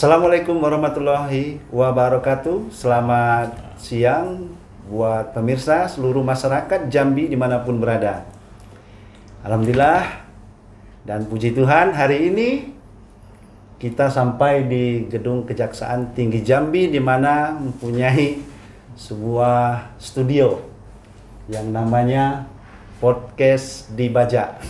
Assalamualaikum warahmatullahi wabarakatuh. Selamat siang buat pemirsa seluruh masyarakat Jambi dimanapun berada. Alhamdulillah dan puji Tuhan, hari ini kita sampai di Gedung Kejaksaan Tinggi Jambi, di mana mempunyai sebuah studio yang namanya Podcast Dibajak.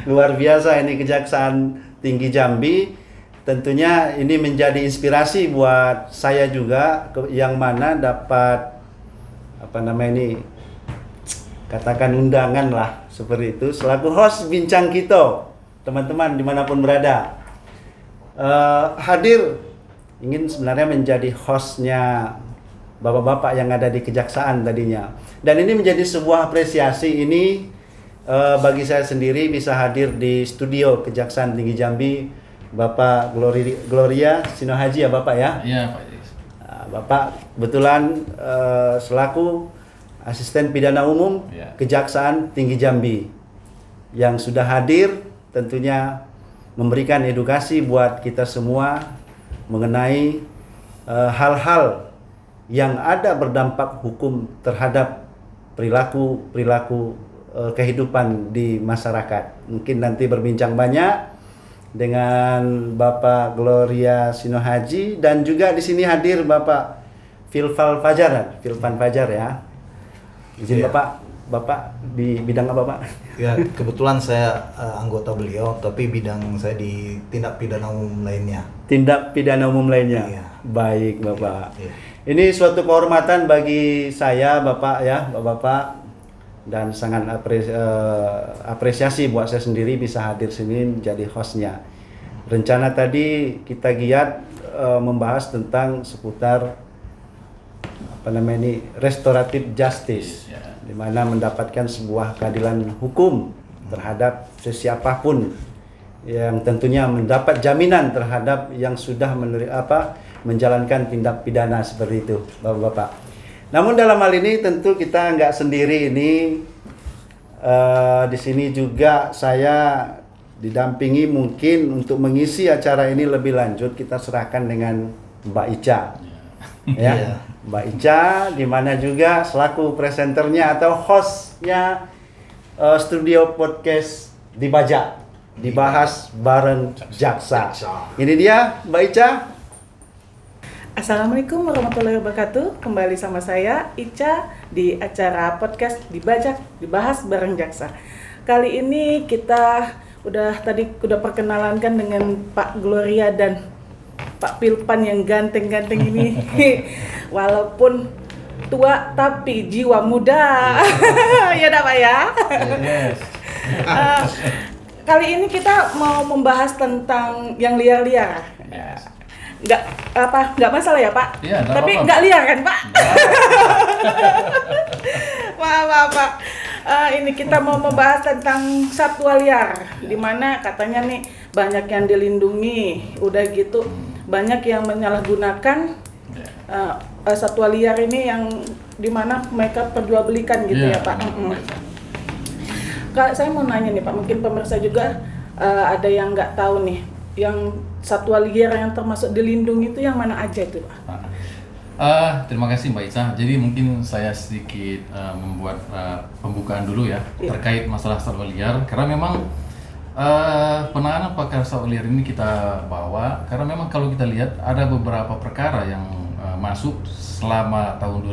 Luar biasa ini Kejaksaan Tinggi Jambi. Tentunya ini menjadi inspirasi buat saya juga, yang mana dapat katakan undangan lah seperti itu selaku host bincang kita, teman-teman dimanapun berada. Hadir ingin sebenarnya menjadi hostnya bapak-bapak yang ada di kejaksaan tadinya, dan ini menjadi sebuah apresiasi ini bagi saya sendiri bisa hadir di studio Kejaksaan Tinggi Jambi. Bapak Gloria Sinohaji ya Bapak ya? Iya Pak. Bapak kebetulan selaku Asisten Pidana Umum Kejaksaan Tinggi Jambi yang sudah hadir, tentunya memberikan edukasi buat kita semua mengenai hal-hal yang ada berdampak hukum terhadap perilaku kehidupan di masyarakat. Mungkin nanti berbincang banyak dengan Bapak Gloria Sinohaji, dan juga di sini hadir Bapak Filvan Fajar ya. Izin ya. Bapak di bidang apa Pak? Ya, kebetulan saya anggota beliau, tapi bidang saya di tindak pidana umum lainnya. Tindak pidana umum lainnya. Iya. Baik Bapak. Iya. Ini suatu kehormatan bagi saya Bapak ya, Bapak, dan sangat apresiasi buat saya sendiri bisa hadir sini menjadi hostnya. Rencana tadi kita giat membahas tentang seputar restoratif justice, di mana mendapatkan sebuah keadilan hukum terhadap sesiapapun yang tentunya mendapat jaminan terhadap yang sudah menjalankan tindak pidana seperti itu, Bapak-bapak. Namun dalam hal ini tentu kita nggak sendiri ini. Di sini juga saya didampingi, mungkin untuk mengisi acara ini lebih lanjut kita serahkan dengan Mbak Ica. Ya, Mbak Ica, di mana juga selaku presenternya atau hostnya studio podcast Dibajak, dibahas bareng jaksa. Ini dia Mbak Ica. Assalamualaikum warahmatullahi wabarakatuh. Kembali sama saya Ica di acara podcast Dibajak, dibahas bareng jaksa. Kali ini kita udah perkenalankan dengan Pak Gloria dan Pak Filvan yang ganteng-ganteng ini. Walaupun tua tapi jiwa muda. Ya dah Pak ya. Yes. Kali ini kita mau membahas tentang yang liar-liar. Nggak masalah ya Pak? Iya, tapi apa-apa. nggak liar kan Pak? Maaf Pak. Ini kita mau membahas tentang satwa liar, dimana katanya nih banyak yang dilindungi, udah gitu banyak yang menyalahgunakan satwa liar ini, yang dimana mereka perjualbelikan gitu ya Pak. Kak, saya mau nanya nih Pak, mungkin pemirsa juga ada yang nggak tahu nih, yang satwa liar yang termasuk dilindungi itu yang mana aja itu Pak? Terima kasih Mbak Ica. Jadi mungkin saya sedikit membuat pembukaan dulu ya terkait masalah satwa liar, karena memang penanganan perkara satwa liar ini kita bawa karena memang kalau kita lihat ada beberapa perkara yang masuk selama tahun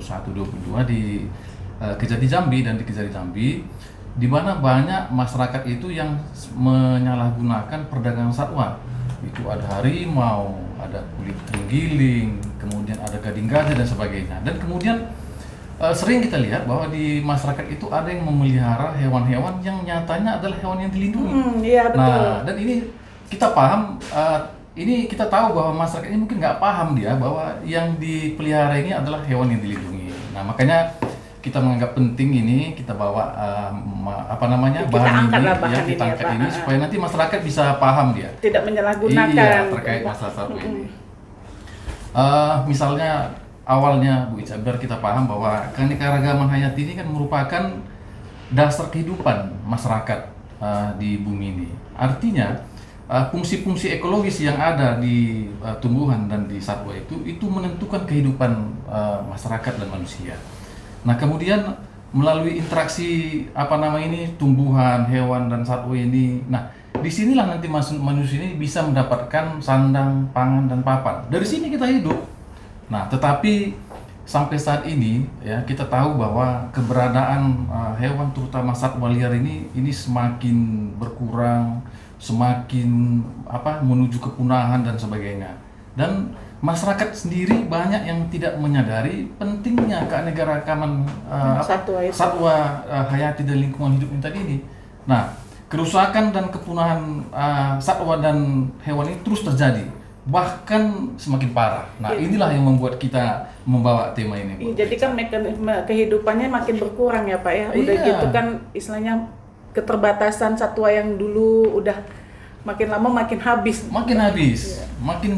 2021-2022 di Kejati Jambi dan di Kejati Jambi, di mana banyak masyarakat itu yang menyalahgunakan perdagangan satwa. Itu ada harimau, ada kulit terenggiling, kemudian ada gading gajah dan sebagainya. Dan kemudian sering kita lihat bahwa di masyarakat itu ada yang memelihara hewan-hewan yang nyatanya adalah hewan yang dilindungi. Iya betul. Nah, dan ini kita paham, ini kita tahu bahwa masyarakat ini mungkin nggak paham dia bahwa yang dipelihara ini adalah hewan yang dilindungi. Nah, makanya kita menganggap penting ini kita bawa bahan ini supaya nanti masyarakat bisa paham dia, tidak menyalahgunakan terkait masalah satu ini. Misalnya awalnya Bu Ica, biar kita paham bahwa keanekaragaman hayati ini kan merupakan dasar kehidupan masyarakat di bumi ini. Artinya fungsi-fungsi ekologis yang ada di tumbuhan dan di satwa itu menentukan kehidupan masyarakat dan manusia. Nah, kemudian melalui interaksi tumbuhan, hewan dan satwa ini, nah disinilah nanti manusia ini bisa mendapatkan sandang, pangan dan papan. Dari sini kita hidup. Nah, tetapi sampai saat ini ya kita tahu bahwa keberadaan hewan terutama satwa liar ini semakin berkurang, semakin menuju kepunahan dan sebagainya. Dan masyarakat sendiri banyak yang tidak menyadari pentingnya keanekaragaman satwa hayati dan lingkungan hidup ini tadi ini. Nah, kerusakan dan kepunahan satwa dan hewan ini terus terjadi, bahkan semakin parah. Nah, inilah yang membuat kita membawa tema ini. Jadi kan mekanisme kehidupannya makin berkurang ya Pak ya. Udah gitu kan istilahnya keterbatasan satwa yang dulu udah makin lama makin habis.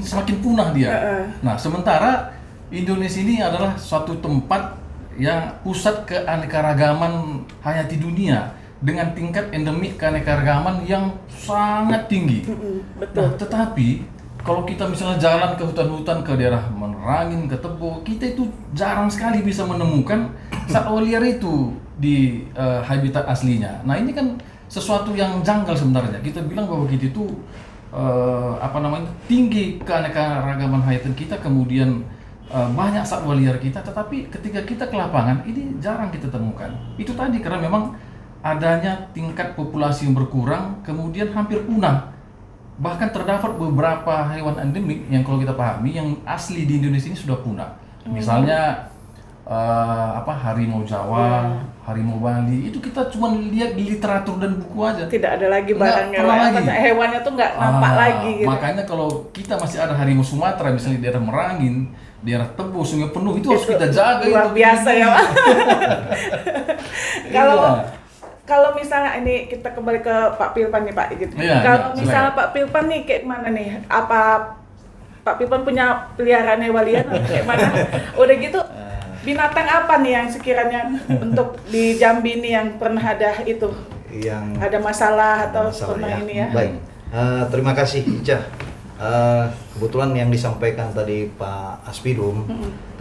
Semakin punah dia. Nah, sementara Indonesia ini adalah suatu tempat yang pusat keanekaragaman hayati dunia dengan tingkat endemik keanekaragaman yang sangat tinggi. Betul. Nah, tetapi kalau kita misalnya jalan ke hutan-hutan, ke daerah Merangin, ke Tebo, kita itu jarang sekali bisa menemukan satwa liar itu di habitat aslinya. Nah, ini kan sesuatu yang janggal sebenarnya. Kita bilang bahwa kita itu tinggi keanekaragaman hayati kita, kemudian banyak satwa liar kita, tetapi ketika kita ke lapangan ini jarang kita temukan. Itu tadi karena memang adanya tingkat populasi yang berkurang, kemudian hampir punah. Bahkan terdapat beberapa hewan endemik yang kalau kita pahami yang asli di Indonesia ini sudah punah. Misalnya harimau Jawa, harimau Bali, itu kita cuma lihat di literatur dan buku aja. Tidak ada lagi barangnya, hewannya tuh nggak nampak lagi gitu. Makanya kalau kita masih ada harimau Sumatera, misalnya di daerah Merangin, daerah Tebo, Sungai Penuh, itu harus kita jaga. Luar biasa ya Pak. Kalau misalnya ini kita kembali ke Pak Pilpan nih Pak gitu. Kalau misalnya Pak Pilpan nih kayak mana nih? Apa Pak Pilpan punya peliharaan hewan liar kayak mana? Udah gitu binatang apa nih yang sekiranya untuk di Jambi ini yang pernah ada itu? Yang ada masalah atau pernah ya. Ini ya? Baik. Terima kasih Ica. Kebetulan yang disampaikan tadi Pak Aspidum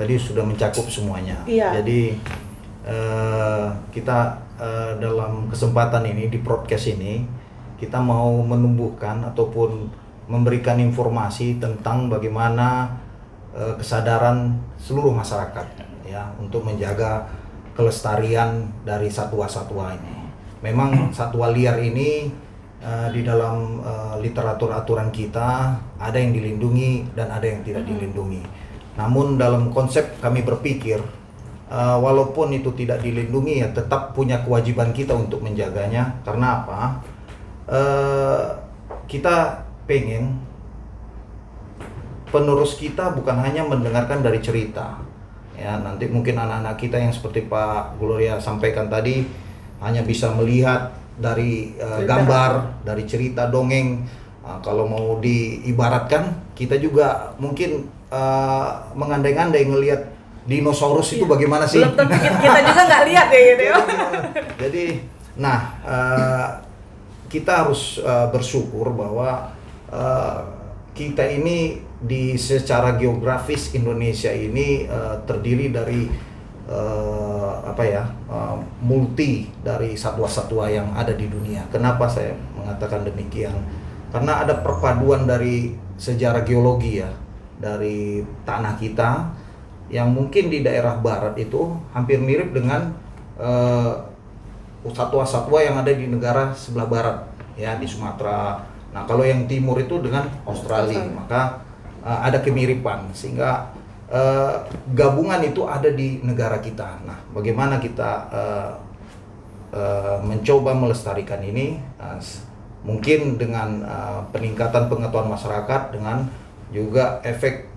tadi sudah mencakup semuanya. Iya. Jadi kita dalam kesempatan ini di podcast ini kita mau menumbuhkan ataupun memberikan informasi tentang bagaimana kesadaran seluruh masyarakat ya untuk menjaga kelestarian dari satwa-satwa ini. Memang satwa liar ini di dalam literatur aturan kita ada yang dilindungi dan ada yang tidak dilindungi. Namun dalam konsep kami berpikir walaupun itu tidak dilindungi ya tetap punya kewajiban kita untuk menjaganya. Karena apa? Kita pengen penerus kita bukan hanya mendengarkan dari cerita ya, nanti mungkin anak-anak kita yang seperti Pak Gloria sampaikan tadi hanya bisa melihat dari gambar, dari cerita, dongeng. Kalau mau diibaratkan kita juga mungkin mengandai-andai ngelihat dinosaurus itu bagaimana sih? Belum tentu kita juga nggak lihat ya gitu ya. Jadi, kita harus bersyukur bahwa kita ini secara geografis Indonesia ini terdiri dari multi dari satwa-satwa yang ada di dunia. Kenapa saya mengatakan demikian? Karena ada perpaduan dari sejarah geologi ya, dari tanah kita yang mungkin di daerah barat itu hampir mirip dengan satwa-satwa yang ada di negara sebelah barat ya, di Sumatera. Nah, kalau yang timur itu dengan Australia, maka ada kemiripan sehingga gabungan itu ada di negara kita. Nah, bagaimana kita mencoba melestarikan ini? Mungkin dengan peningkatan pengetahuan masyarakat, dengan juga efek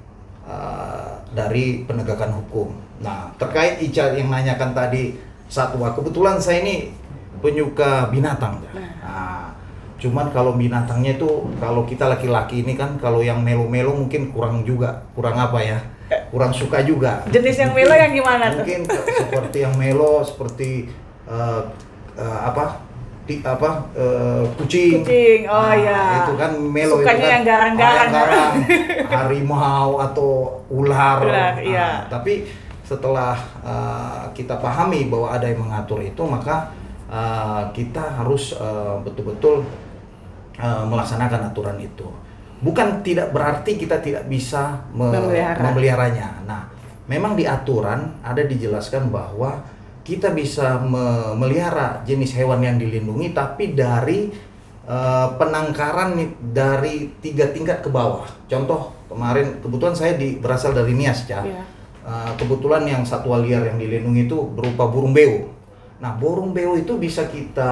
dari penegakan hukum. Nah, terkait Ica yang nanyakan tadi satwa, kebetulan saya ini penyuka binatang. Nah, cuman kalau binatangnya itu, kalau kita laki-laki ini kan, kalau yang melo-melo mungkin kurang apa ya? Kurang suka juga. Jenis yang melo yang gimana tuh? Mungkin seperti yang melo, seperti kucing. Kucing, oh ya. Itu kan melo Sukanya itu kan yang garang-garang. harimau atau ular. Iya. Tapi setelah kita pahami bahwa ada yang mengatur itu, maka kita harus betul-betul melaksanakan aturan itu. Bukan tidak berarti kita tidak bisa memeliharanya. Nah, memang di aturan ada dijelaskan bahwa kita bisa memelihara jenis hewan yang dilindungi, tapi dari penangkaran dari 3 tingkat ke bawah. Contoh kemarin kebetulan saya berasal dari Nias, ya. Kebetulan yang satwa liar yang dilindungi itu berupa burung beo. Nah, burung beo itu bisa kita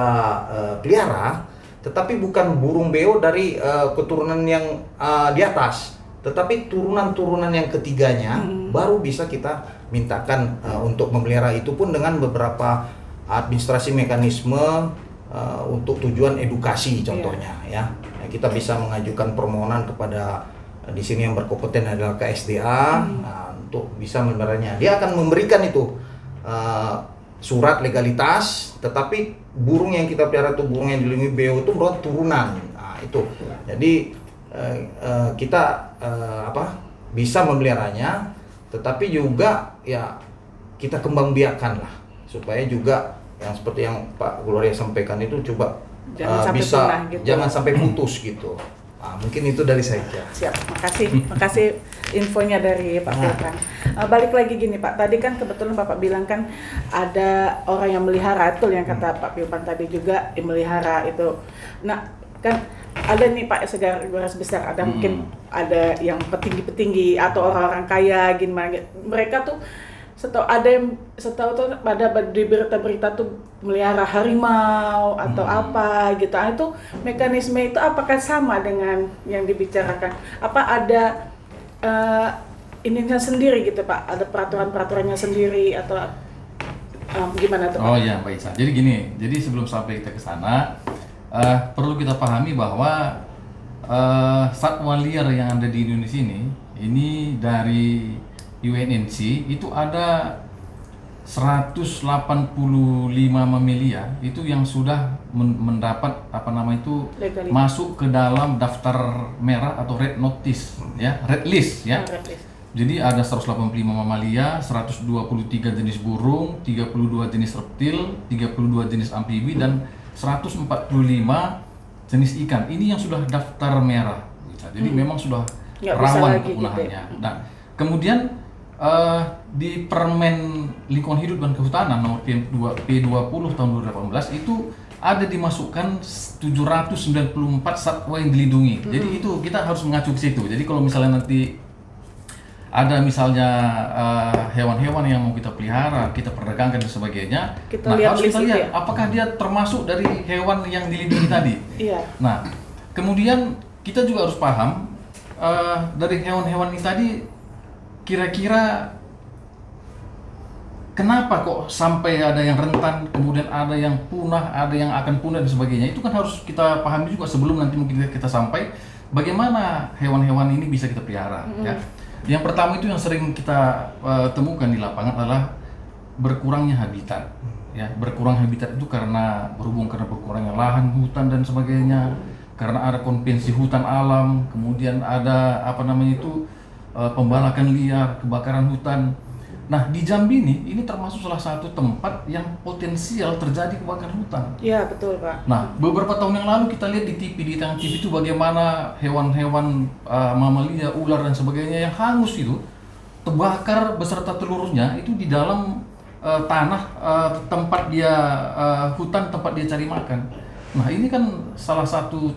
pelihara, tetapi bukan burung beo dari keturunan yang di atas, tetapi turunan-turunan yang ketiganya baru bisa kita mintakan untuk memelihara, itu pun dengan beberapa administrasi mekanisme untuk tujuan edukasi contohnya, ya. Kita bisa mengajukan permohonan kepada di sini yang berkompeten adalah KSDA untuk bisa memeliharanya. Dia akan memberikan itu surat legalitas, tetapi burung yang kita pelihara itu burung yang dilindungi beo itu merupakan turunan. Nah, itu. Jadi kita bisa memeliharanya, tetapi juga ya kita kembang biakan lah, supaya juga yang seperti yang Pak Gloria sampaikan itu coba jangan sampai putus gitu. Nah, mungkin itu dari saya. Siap, makasih infonya dari Pak Pilpan. Balik lagi gini Pak, tadi kan kebetulan Bapak bilang kan ada orang yang melihara, itu yang kata Pak Pilpan tadi juga melihara itu. Nah kan ada nih Pak garis besar, ada mungkin ada yang petinggi-petinggi atau orang-orang kaya gimana, mereka tuh setahu tuh pada di berita-berita tuh melihara harimau atau apa gitu. Itu mekanisme itu apakah sama dengan yang dibicarakan? Apa ada ininya sendiri gitu Pak? Ada peraturan-peraturannya sendiri atau gimana tuh Pak? Oh iya, baik. Jadi gini, jadi sebelum sampai kita ke sana perlu kita pahami bahwa satwa liar yang ada di Indonesia ini dari UNNC itu ada 185 mamalia itu yang sudah mendapat masuk ke dalam daftar merah atau red notice, ya, red list, ya. Jadi ada 185 mamalia, 123 jenis burung, 32 jenis reptil, 32 jenis amfibi dan 145 jenis ikan. Ini yang sudah daftar merah. Jadi memang sudah rawan kepunahannya. Gitu. Nah, kemudian di Permen Lingkungan Hidup dan Kehutanan nomor P20 tahun 2018 itu ada dimasukkan 794 satwa yang dilindungi. Jadi itu kita harus mengacu ke situ. Jadi kalau misalnya nanti ada misalnya hewan-hewan yang mau kita pelihara, kita perdagangkan dan sebagainya, harus kita lihat apakah dia termasuk dari hewan yang dilindungi tadi. Iya. Nah, kemudian kita juga harus paham dari hewan-hewan ini tadi kira-kira kenapa kok sampai ada yang rentan, kemudian ada yang punah, ada yang akan punah dan sebagainya. Itu kan harus kita pahami juga sebelum nanti mungkin kita sampai bagaimana hewan-hewan ini bisa kita pelihara, ya. Yang pertama itu yang sering kita temukan di lapangan adalah berkurangnya habitat. Ya, berkurang habitat itu karena berkurangnya lahan, hutan dan sebagainya. Karena ada konvensi hutan alam, kemudian ada pembalakan liar, kebakaran hutan. Nah, di Jambi ini termasuk salah satu tempat yang potensial terjadi kebakaran hutan. Iya, betul Pak. Nah, beberapa tahun yang lalu kita lihat di tengah TV itu bagaimana hewan-hewan mamalia, ular dan sebagainya yang hangus itu terbakar beserta telurnya itu di dalam tanah tempat dia hutan tempat dia cari makan. Nah, ini kan salah satu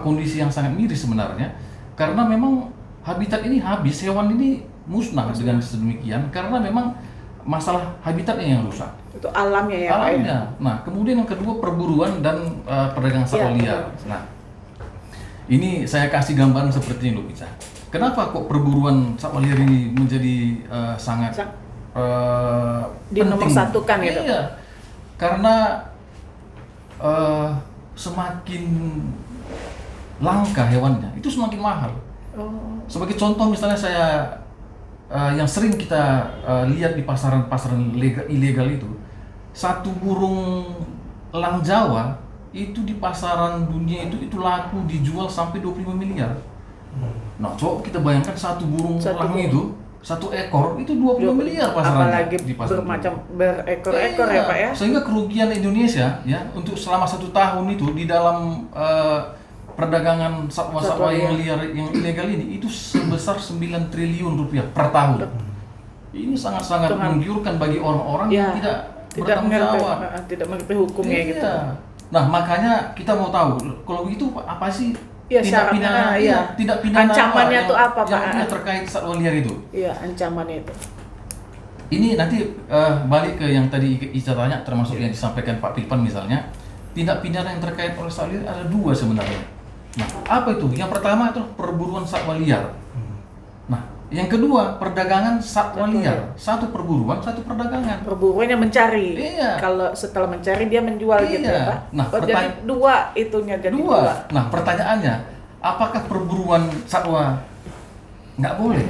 kondisi yang sangat miris sebenarnya, karena memang habitat ini habis, hewan ini musnah dengan sedemikian karena memang masalah habitatnya yang rusak. Itu alamnya ya. Alamnya. Nah, kemudian yang kedua perburuan dan perdagangan satwa liar. Nah, ini saya kasih gambaran seperti ini loh, Pica. Kenapa kok perburuan satwa liar ini menjadi sangat nomor satukan gitu? Iya, karena semakin langka hewannya, itu semakin mahal. Sebagai contoh misalnya saya yang sering kita lihat di pasaran ilegal itu, satu burung elang Jawa itu di pasaran dunia itu laku dijual sampai 25 miliar. Nah, coba kita bayangkan satu burung elang itu, satu ekor itu 20 miliar pasarannya. Apalagi di pasar bermacam berekor-ekor ya Pak ya. Sehingga kerugian Indonesia ya untuk selama 1 tahun itu di dalam perdagangan satwa-satwa yang liar yang ilegal ini itu sebesar 9 triliun rupiah per tahun. Ini sangat-sangat menggiurkan bagi orang-orang yang tidak bertanggung jawab, tidak mengerti hukumnya gitu. Nah, makanya kita mau tahu kalau itu apa sih tindak pidana, tindak pidana ancamannya itu apa Pak? Yang terkait satwa liar itu. Iya, ancamannya itu. Ini nanti balik ke yang tadi Ica tanya, termasuk yang disampaikan Pak Pilpan misalnya, tindak pidana yang terkait oleh satwa liar ada 2 sebenarnya. Nah, apa itu? Yang pertama itu perburuan satwa liar. Nah, yang kedua perdagangan satwa liar. Satu perburuan, satu perdagangan. Perburuan yang mencari. Iya. Kalau setelah mencari dia menjual gitu ya Pak. Nah, jadi 2 itunya jadi 2. Nah, pertanyaannya, apakah perburuan satwa nggak boleh?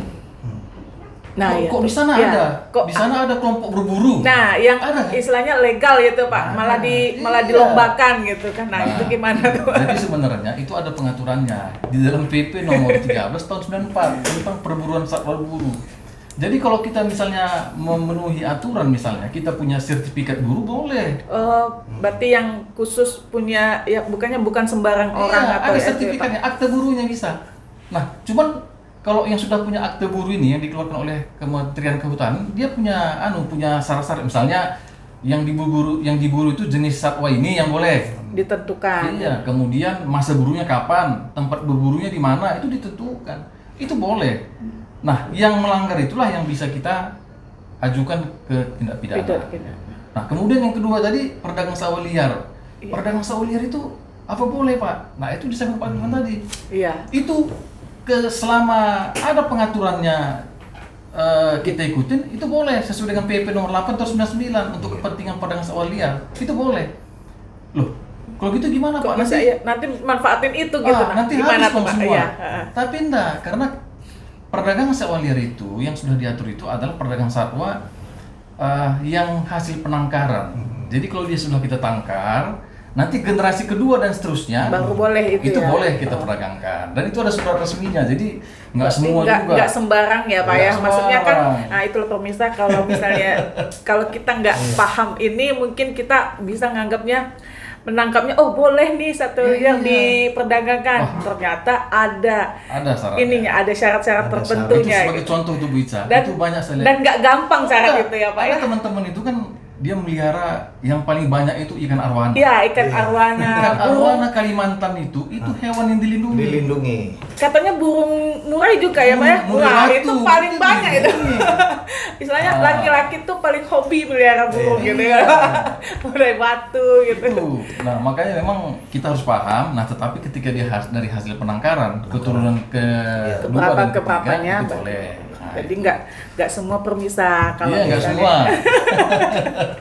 Nah, kok di sana ada? Di sana ada kelompok berburu. Nah, yang ada, istilahnya legal gitu Pak, malah dilombakan gitu kan. Nah, itu gimana tuh? Jadi sebenarnya itu ada pengaturannya di dalam PP nomor 13 tahun 94 tentang perburuan satwa berburu. Jadi kalau kita misalnya memenuhi aturan, misalnya kita punya sertifikat buru boleh. Berarti yang khusus punya ya bukan sembarang orang atau ada sertifikatnya, akte burunya bisa. Nah, cuman kalau yang sudah punya akte buru ini yang dikeluarkan oleh Kementerian Kehutanan, dia punya syarat-syarat, misalnya yang diburu itu jenis satwa ini yang boleh ditentukan. Iya, kemudian masa burunya kapan, tempat berburunya di mana itu ditentukan. Itu boleh. Nah, yang melanggar itulah yang bisa kita ajukan ke tindak pidana. Nah, kemudian yang kedua tadi perdagangan satwa liar. Iya. Perdagangan satwa liar itu apa boleh, Pak? Nah, itu disebut Pak Firman tadi. Iya. Itu selama ada pengaturannya kita ikutin, itu boleh sesuai dengan PP nomor 8 tahun 99 untuk kepentingan perdagangan satwa liar. Itu boleh. Loh, kalau gitu gimana Pak? Nanti manfaatin itu gitu. Nanti gimana habis dong semua. Iya. Tapi enggak, karena perdagangan satwa liar itu yang sudah diatur itu adalah perdagangan satwa yang hasil penangkaran. Jadi kalau dia sudah kita tangkar, nanti generasi kedua dan seterusnya baru boleh itu ya? Boleh kita perdagangkan, dan itu ada surat resminya, jadi nggak semua juga nggak sembarang ya Pak ya, maksudnya kan itu loh pemirsa, kalau misalnya kalau kita nggak paham ini mungkin kita bisa menangkapnya boleh nih satu yang diperdagangkan, ternyata ada syaratnya. Ininya ada syarat-syarat tertentunya. Itu sebagai contoh tuh Bu Ica, itu banyak sekali. Dan nggak gampang syarat itu ya Pak ya. Teman-teman itu kan dia melihara yang paling banyak itu ikan arwana. Iya, ikan arwana. Ikan arwana Kalimantan itu hewan yang dilindungi. Katanya burung murai juga ya Pak ya? Wah, itu paling banyak itu. Istilahnya laki-laki tuh paling hobi melihara burung gitu ya. Murai batu gitu. Nah, makanya memang kita harus paham. Nah, tetapi ketika dia dari hasil penangkaran, keturunan ke keberapanya itu boleh. Jadi nggak semua permisa kalau nggak semua.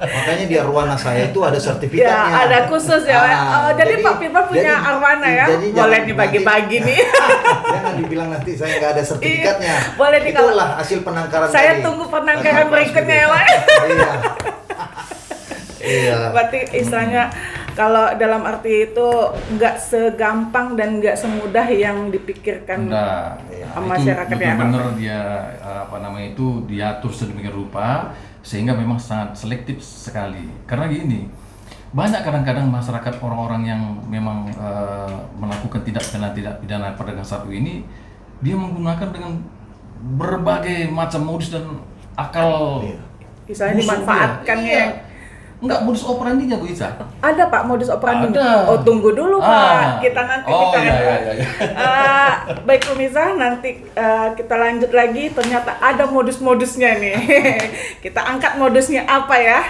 Makanya di arwana saya itu ada sertifikatnya. Ya, ada khusus ya. Jadi Pak Firman punya arwana ya. Boleh dibagi-bagi nih. Jangan dibilang nanti saya nggak ada sertifikatnya. Boleh Itulah hasil penangkaran. Saya tunggu penangkaran berikutnya ya Pak. Iya. Berarti istilahnya kalau dalam arti itu nggak segampang dan nggak semudah yang dipikirkan masyarakat ya. Benar dia itu diatur sedemikian rupa sehingga memang sangat selektif sekali. Karena gini, banyak kadang-kadang masyarakat orang-orang yang memang melakukan tindak pidana perdagangan satwa ini, dia menggunakan dengan berbagai macam modus dan akal. Misalnya dimanfaatkannya. Enggak, modus operandinya Bu Ica. Ada Pak modus operandi. Ada. Tunggu dulu Pak. Kita nanti baik pemirsa, nanti kita lanjut lagi. Ternyata ada modus-modusnya nih. Kita angkat modusnya apa ya?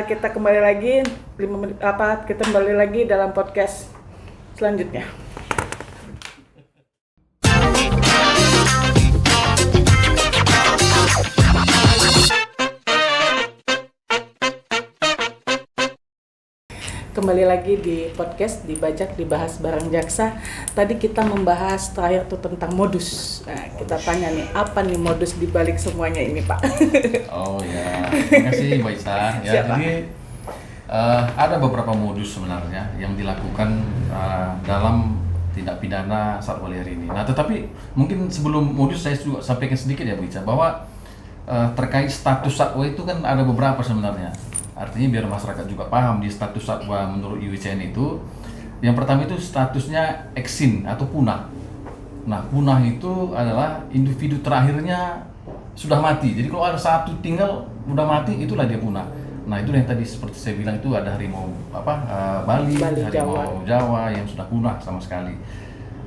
Kita kembali lagi 5 menit kita kembali lagi dalam podcast selanjutnya. Kembali lagi di podcast Dibajak Dibahas Bareng Jaksa. Tadi kita membahas terakhir tuh tentang modus. Nah, kita tanya nih, apa nih modus dibalik semuanya ini Pak? Oh ya, terima kasih Mbak Isa. Ya, jadi Ada beberapa modus sebenarnya yang dilakukan dalam tindak pidana satwa liar ini. Nah, tetapi mungkin sebelum modus saya juga sampaikan sedikit ya Bu Ica, bahwa terkait status satwa itu kan ada beberapa sebenarnya. Artinya biar masyarakat juga paham di status satwa menurut IUCN itu, yang pertama itu statusnya eksin atau punah. Nah, punah itu adalah individu terakhirnya sudah mati. Jadi kalau ada satu tinggal udah mati, itulah dia punah. Nah, itu yang tadi seperti saya bilang itu ada harimau Bali, harimau Jawa yang sudah punah sama sekali.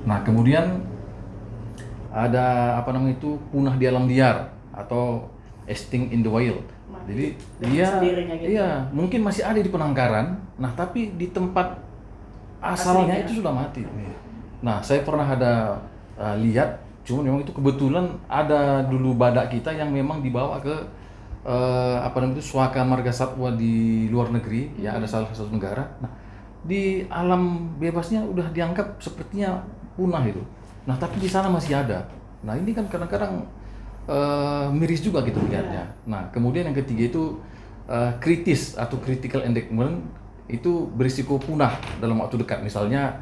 Nah, kemudian ada punah di alam liar atau extinct in the wild. Jadi dia gitu. Iya, mungkin masih ada di penangkaran. Nah, tapi di tempat asalnya itu sudah mati. Nah, saya pernah ada lihat, cuma memang itu kebetulan ada dulu badak kita yang memang dibawa ke Swaka Marga Satwa di luar negeri, ya ada salah satu negara. Nah, di alam bebasnya udah dianggap sepertinya punah itu. Nah, tapi di sana masih ada. Nah, ini kan kadang-kadang miris juga gitu lihatnya. Nah, kemudian yang ketiga itu kritis atau critical endangerment, itu berisiko punah dalam waktu dekat. Misalnya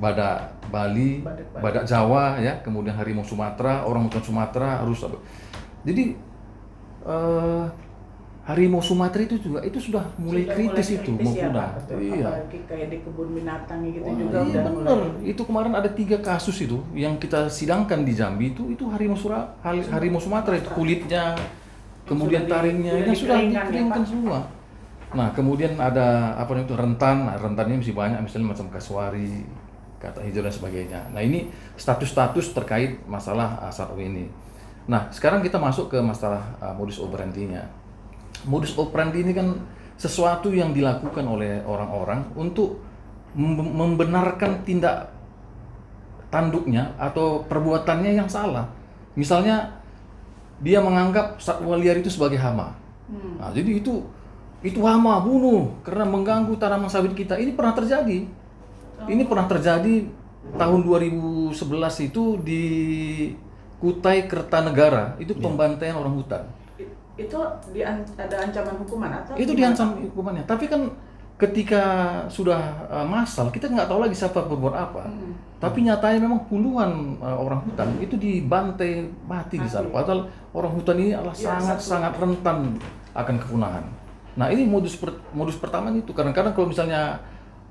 badak Bali, badak Jawa, ya, kemudian harimau Sumatera, orangutan Sumatera, rusa. Jadi harimau Sumatera itu juga sudah mulai kritis itu mau punah. Iya. Apalagi kayak di kebun binatang gitu. Wah, juga iya, udah bener. mulai. Itu kemarin ada 3 kasus itu yang kita sidangkan di Jambi itu harimau Sumatera itu kulitnya, kemudian taringnya yang sudah dikeringkan semua. Nah, kemudian ada rentan. Nah, rentannya masih banyak, misalnya macam kasuari, kata hijau dan sebagainya. Nah, ini status-status terkait masalah satwa ini. Nah, sekarang kita masuk ke masalah modus operandinya. Modus operandi ini kan sesuatu yang dilakukan oleh orang-orang untuk membenarkan tindak tanduknya atau perbuatannya yang salah. Misalnya dia menganggap satwa liar itu sebagai hama. Nah, jadi itu hama, bunuh karena mengganggu tanaman sawit kita. Ini pernah terjadi. Ini pernah terjadi tahun 2011 itu di Kutai Kertanegara, itu pembantaian orang hutan. Itu ada ancaman hukuman atau? Itu diancam hukumannya. Tapi kan ketika sudah massal, kita nggak tahu lagi siapa berbuat apa. Tapi nyatanya memang puluhan orang hutan itu dibantai mati di sana. Padahal orang hutan ini adalah sangat rentan akan kepunahan. Nah, ini modus pertama itu. Kadang-kadang kalau misalnya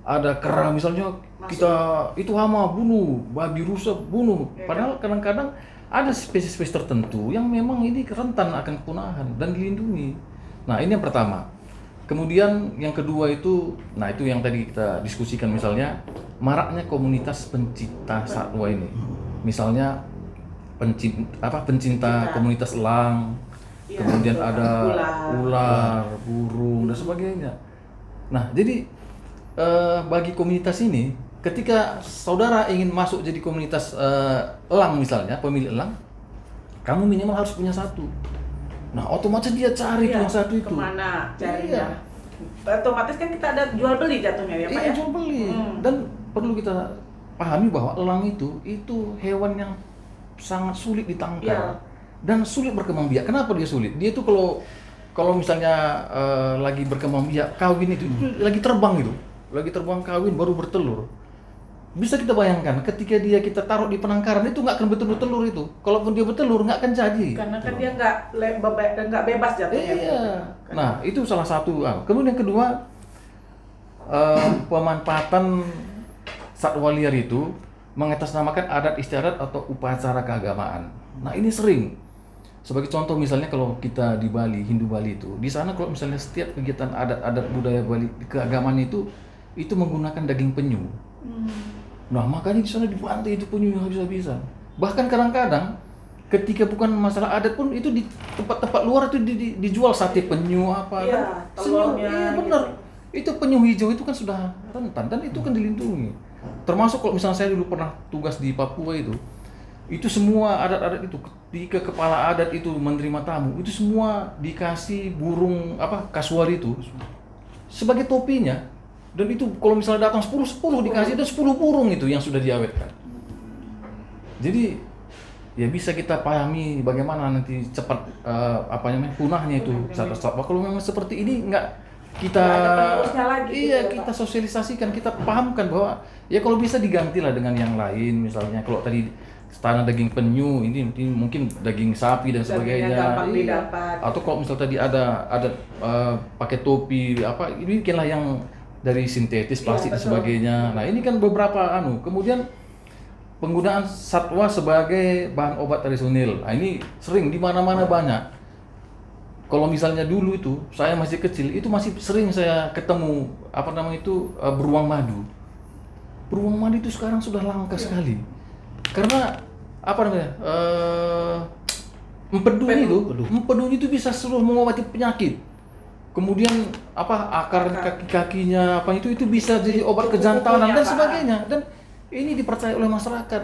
ada kera misalnya, kita itu hama, bunuh, babi rusa, bunuh. Padahal kadang-kadang ada spesies-spesies tertentu yang memang ini rentan akan kepunahan dan dilindungi. Nah, ini yang pertama. Kemudian yang kedua itu, nah itu yang tadi kita diskusikan, misalnya maraknya komunitas pencinta satwa ini. Misalnya pencinta komunitas elang, kemudian ada ular, burung dan sebagainya. Nah, jadi bagi komunitas ini, ketika saudara ingin masuk jadi komunitas elang misalnya, pemilik elang, kamu minimal harus punya satu. Nah, otomatis dia cari yang satu itu. Kemana carinya? Otomatis kan kita ada jual beli jatuhnya ya Pak ya? Jual beli. Dan perlu kita pahami bahwa elang itu hewan yang sangat sulit ditangkap dan sulit berkembang biak. Kenapa dia sulit? Dia itu kalau misalnya lagi berkembang biak, kawin itu lagi terbang gitu. Lagi terbang kawin baru bertelur. Bisa kita bayangkan ketika kita taruh di penangkaran itu nggak akan bertelur itu. Kalaupun dia bertelur nggak akan jadi. Karena kan dia nggak bebas jatuhnya. Iya. Nah, itu salah satu. Kemudian yang kedua, pemanfaatan satwa liar itu mengatasnamakan adat istiadat atau upacara keagamaan. Nah, ini sering. Sebagai contoh misalnya kalau kita di Bali, Hindu Bali itu, di sana kalau misalnya setiap kegiatan adat-adat budaya Bali keagamaan itu menggunakan daging penyu. Nah, makanya di sana dibantai itu penyu habis-habisan. Bahkan kadang-kadang ketika bukan masalah adat pun itu di tempat-tempat luar itu dijual sate penyu apa kan. Telurnya. Iya, benar. Itu penyu hijau itu kan sudah rentan dan itu kan dilindungi. Termasuk kalau misalnya saya dulu pernah tugas di Papua itu semua adat-adat itu ketika kepala adat itu menerima tamu itu semua dikasih burung kasuari itu sebagai topinya. Dan itu kalau misalnya datang 10 dikasih, ada 10 burung itu yang sudah diawetkan. Jadi ya bisa kita pahami bagaimana nanti cepat punahnya itu satwa-satwa. Kalau memang seperti ini kita Nggak ada penerusnya lagi gitu iya ya, Pak? kita sosialisasikan, kita pahamkan bahwa ya kalau bisa digantilah dengan yang lain, misalnya kalau tadi standar daging penyu ini mungkin daging sapi dan Dagingnya sebagainya. gampang Iya. didapat. Atau kalau misal tadi ada pakai topi apa, ini bikinlah yang dari sintetis Iya, plastik dan betul. sebagainya. Nah ini kan beberapa kemudian penggunaan satwa sebagai bahan obat tradisional. Nah, ini sering di mana-mana banyak. Kalau misalnya dulu itu saya masih kecil, itu masih sering saya ketemu beruang madu. Beruang madu itu sekarang sudah langka sekali. Karena empedu itu bisa seluruh mengobati penyakit. Kemudian akar kaki-kakinya itu bisa jadi obat kejantanan dan sebagainya. Dan ini dipercaya oleh masyarakat.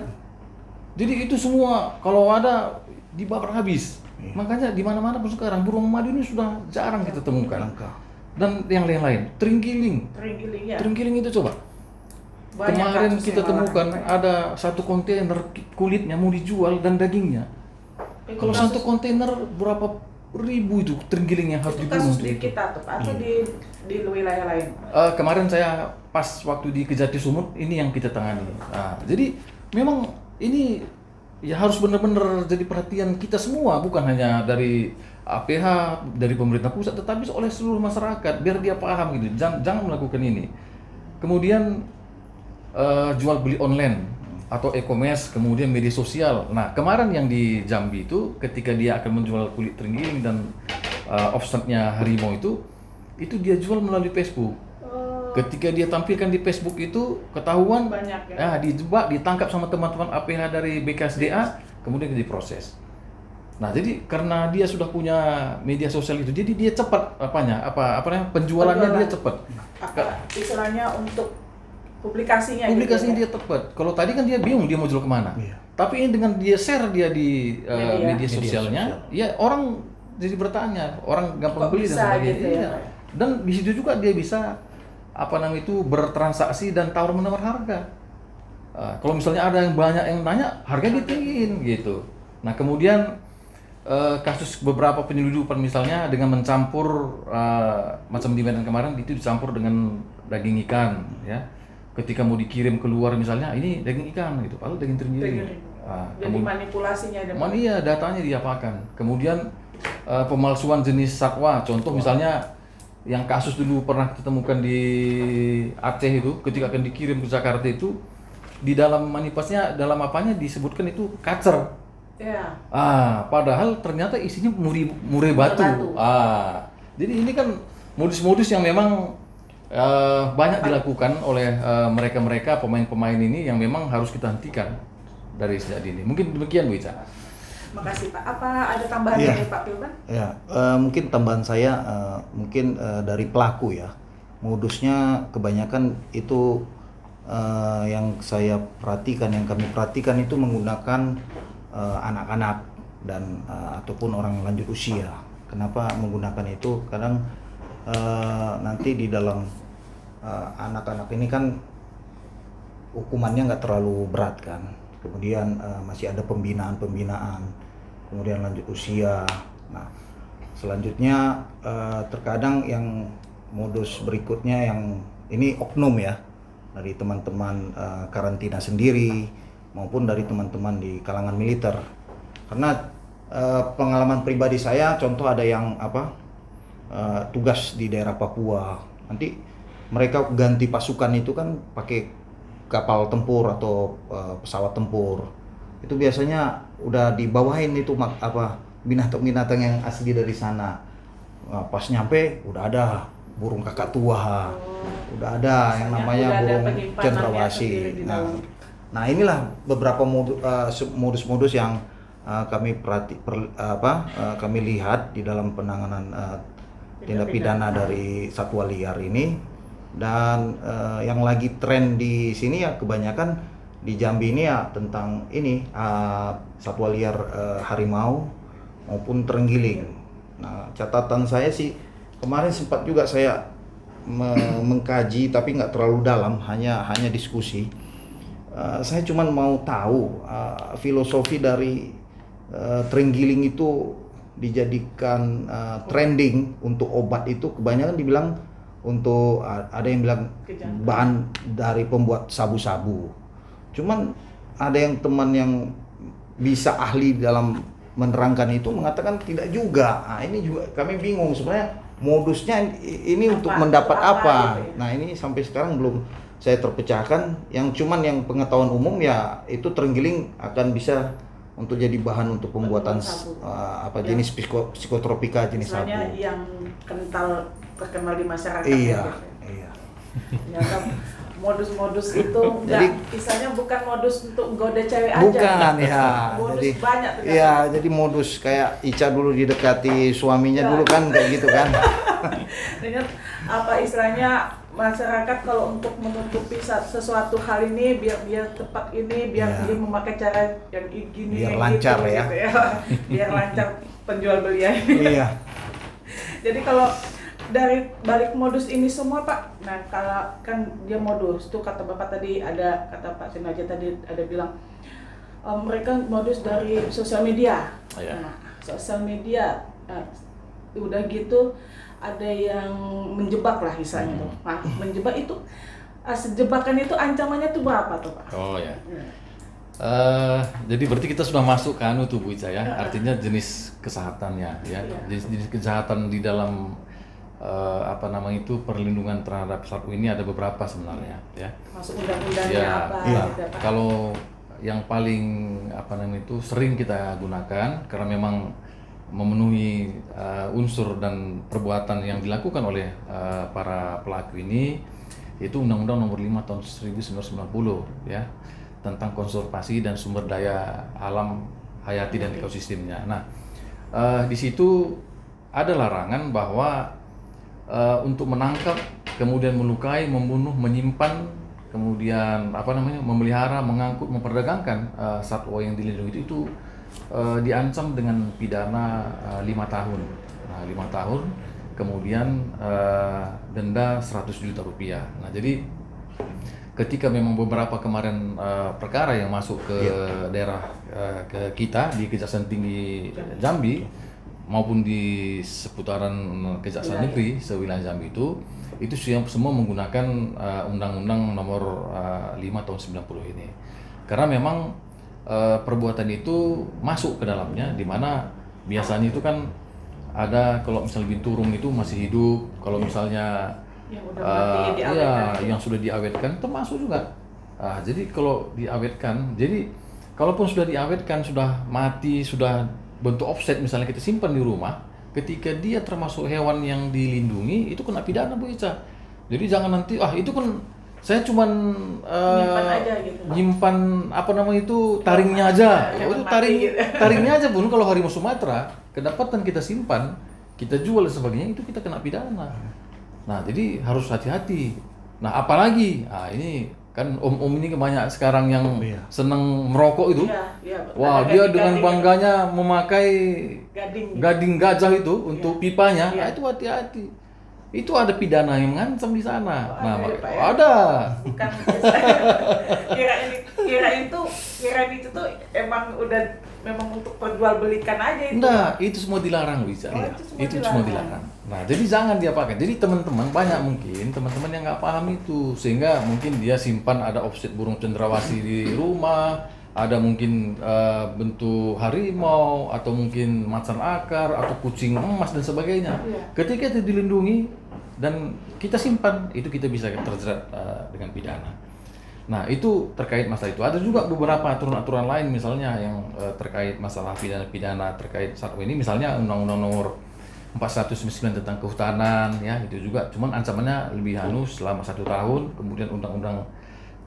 Jadi itu semua kalau ada dibakar habis. Makanya di mana-mana pun sekarang beruang madu ini sudah jarang kita temukan. Langka. Dan yang lain-lain, terenggiling. Terenggiling ya. Terenggiling itu coba. Banyak Kemarin kasusnya kita malah. temukan ada satu kontainer kulitnya mau dijual dan dagingnya. Kalau satu kontainer berapa ribu itu terenggiling yang harus Itu dibunuh. kasus di kita tuh Pak, atau di wilayah lain? Kemarin saya pas waktu di Kejati Sumut ini yang kita tangani. Nah, jadi memang ini ya harus benar-benar jadi perhatian kita semua, bukan hanya dari APH, dari pemerintah pusat, tetapi oleh seluruh masyarakat biar dia paham gitu. Jangan melakukan ini. Kemudian jual beli online atau e-commerce, kemudian media sosial. Nah, kemarin yang di Jambi itu ketika dia akan menjual kulit terenggiling dan offsetnya harimau itu dia jual melalui Facebook. Ketika dia tampilkan di Facebook itu ketahuan, Banyak ya? dijebak, ditangkap sama teman-teman APH dari BKSDA, kemudian diproses. Nah, jadi karena dia sudah punya media sosial itu, jadi dia cepat penjualannya dia cepat. Apa istilahnya untuk publikasinya Publikasinya gitu, dia tepat. Kalau tadi kan dia bingung dia mau jual kemana. Iya. Tapi ini dengan dia share dia di media sosialnya, sosial. ya orang jadi bertanya, orang gampang Kok beli dan bisa sebagainya. gitu ya, Iya. Pak? Dan di situ juga dia bisa bertransaksi dan tawar menawar harga. Kalau misalnya ada yang banyak yang nanya, harga ditinggiin gitu. Nah kemudian kasus beberapa penyelundupan misalnya dengan mencampur macam di Medan kemarin itu dicampur dengan daging ikan ya. Ketika mau dikirim keluar misalnya ini daging ikan gitu, padahal daging terenggiling. Jadi manipulasinya ada. Iya datanya diapakan. Kemudian pemalsuan jenis satwa, contoh misalnya yang kasus dulu pernah ditemukan di Aceh itu, ketika akan dikirim ke Jakarta itu di dalam manifestnya, dalam apanya disebutkan itu kacer. Ya. Padahal ternyata isinya murai batu. Jadi ini kan modus-modus yang memang banyak dilakukan oleh mereka-mereka pemain-pemain ini yang memang harus kita hentikan dari sejak dini. Mungkin demikian Bu Ica. Makasih Pak. Apa ada tambahan Iya. dari Pak Pilman? Ya, mungkin tambahan saya dari pelaku ya. Modusnya kebanyakan itu yang saya perhatikan, yang kami perhatikan itu menggunakan anak-anak dan ataupun orang lanjut usia. Kenapa menggunakan itu? Kadang nanti di dalam anak-anak ini kan hukumannya nggak terlalu berat kan. Kemudian masih ada pembinaan, kemudian lanjut usia. Nah, selanjutnya terkadang yang modus berikutnya yang ini oknum ya, dari teman-teman karantina sendiri maupun dari teman-teman di kalangan militer. Karena pengalaman pribadi saya, contoh ada yang tugas di daerah Papua, nanti mereka ganti pasukan itu kan pakai kapal tempur atau pesawat tempur. Itu biasanya udah dibawain itu binatang-binatang yang asli dari sana. Pas nyampe udah ada burung kakak tua, udah ada yang namanya burung cendrawasih. Nah inilah beberapa modus-modus yang kami lihat di dalam penanganan tindak pidana dari satwa liar ini. Dan yang lagi tren di sini ya kebanyakan di Jambi ini ya tentang ini satwa liar harimau maupun terenggiling. Nah, catatan saya sih kemarin sempat juga saya mengkaji tapi nggak terlalu dalam, hanya diskusi. Saya cuma mau tahu filosofi dari terenggiling itu dijadikan trending untuk obat itu kebanyakan dibilang untuk ada yang bilang Kejanggalan. bahan dari pembuat sabu-sabu. Cuman ada yang teman yang bisa ahli dalam menerangkan itu mengatakan tidak juga. Nah, ini juga kami bingung sebenarnya modusnya ini untuk mendapat apa apa. gitu ya. Nah, ini sampai sekarang belum saya terpecahkan. Yang cuman yang pengetahuan umum ya itu terenggiling akan bisa untuk jadi bahan untuk pembuatan Sabu. jenis psikotropika jenis sabu. Misalnya yang kental terkenal di masyarakat. Iya, gitu. iya. Ternyata modus-modus itu Jadi- misalnya bukan modus untuk goda cewek aja. Bukan ya. Modus Jadi banyak ternyata. iya, jadi modus kayak Ica dulu didekati suaminya Ya. dulu kan kayak gitu kan. Dengan apa istilahnya masyarakat kalau untuk menutupi sesuatu hal ini biar tepat ini biar Ya. dia memakai cara yang gini Biar yang lancar gitu, ya. gitu biar lancar penjual belian. Iya. Jadi kalau dari balik modus ini semua Pak, nah kalau kan dia modus tuh kata Bapak tadi kata Pak Sinaja tadi ada bilang mereka modus dari sosial media. Iya. Nah, sosial media udah gitu ada yang menjebak lah misalnya tuh. Nah, menjebak itu jebakan itu ancamannya tuh berapa tuh Pak? Oh ya. Ya. Jadi berarti kita sudah masuk ke anu tuh Bu Ica ya, artinya jenis kesehatannya ya, Iya. jenis kejahatan di dalam perlindungan terhadap satwa ini ada beberapa sebenarnya ya. Masuk undang-undangnya Ya, apa iya. gitu Pak? kalau yang paling sering kita gunakan karena memang memenuhi unsur dan perbuatan yang dilakukan oleh para pelaku ini, yaitu Undang-Undang Nomor 5 Tahun 1990 ya, tentang konservasi dan sumber daya alam hayati dan ekosistemnya. Nah, di situ ada larangan bahwa untuk menangkap, kemudian melukai, membunuh, menyimpan, kemudian memelihara, mengangkut, memperdagangkan satwa yang dilindungi itu diancam dengan pidana 5 tahun. Nah, 5 tahun, kemudian denda 100 juta rupiah. Nah, jadi ketika memang beberapa kemarin perkara yang masuk ke daerah ke kita di Kejaksaan Tinggi Jambi maupun di seputaran Kejaksaan Negeri sewilayah Jambi itu semua menggunakan Undang-Undang Nomor 5 Tahun 90 ini. Karena memang perbuatan itu masuk ke dalamnya, di mana biasanya itu kan ada kalau misalnya binturung itu masih hidup, kalau misalnya Yang udah mati diawetkan. yang sudah diawetkan termasuk juga. Jadi kalau diawetkan, jadi kalaupun sudah diawetkan, sudah mati, sudah bentuk offset misalnya kita simpan di rumah, ketika dia termasuk hewan yang dilindungi itu kena pidana Bu Ica. Jadi jangan nanti itu kan saya cuman Nyimpan aja gitu. nyimpan taringnya aja. Hewan Itu mati gitu. taringnya aja pun kalau harimau Sumatera kedapatan kita simpan, kita jual dan sebagainya itu kita kena pidana. Nah, jadi harus hati-hati. Nah, apalagi ini kan om-om ini banyak sekarang yang Iya. senang merokok itu. Iya, iya. Wah, Ada dia gading- dengan bangganya memakai gading. gading gajah itu untuk Iya. pipanya. Iya. Nah, itu hati-hati. Itu ada pidana yang mengancam di sana. Oh, Nah, ada ya, Pak, ya? ada. Bukan kirain itu tuh emang udah memang untuk perjualbelikan aja itu. Nah, itu semua dilarang bisa. Oh, itu semua semua dilarang. dilarang. Nah, jadi jangan dia pakai. Jadi teman-teman banyak mungkin teman-teman yang nggak paham itu, sehingga mungkin dia simpan ada offset burung cendrawasih di rumah, ada mungkin bentuk harimau atau mungkin macan akar atau kucing emas dan sebagainya. Iya. Ketika itu dilindungi dan kita simpan, itu kita bisa terjerat dengan pidana. Nah, itu terkait masalah itu. Ada juga beberapa aturan-aturan lain misalnya yang terkait masalah pidana-pidana terkait satwa ini, misalnya Undang-Undang Nomor 419 tentang kehutanan ya, itu juga cuman ancamannya lebih halus selama 1 tahun. Kemudian Undang-Undang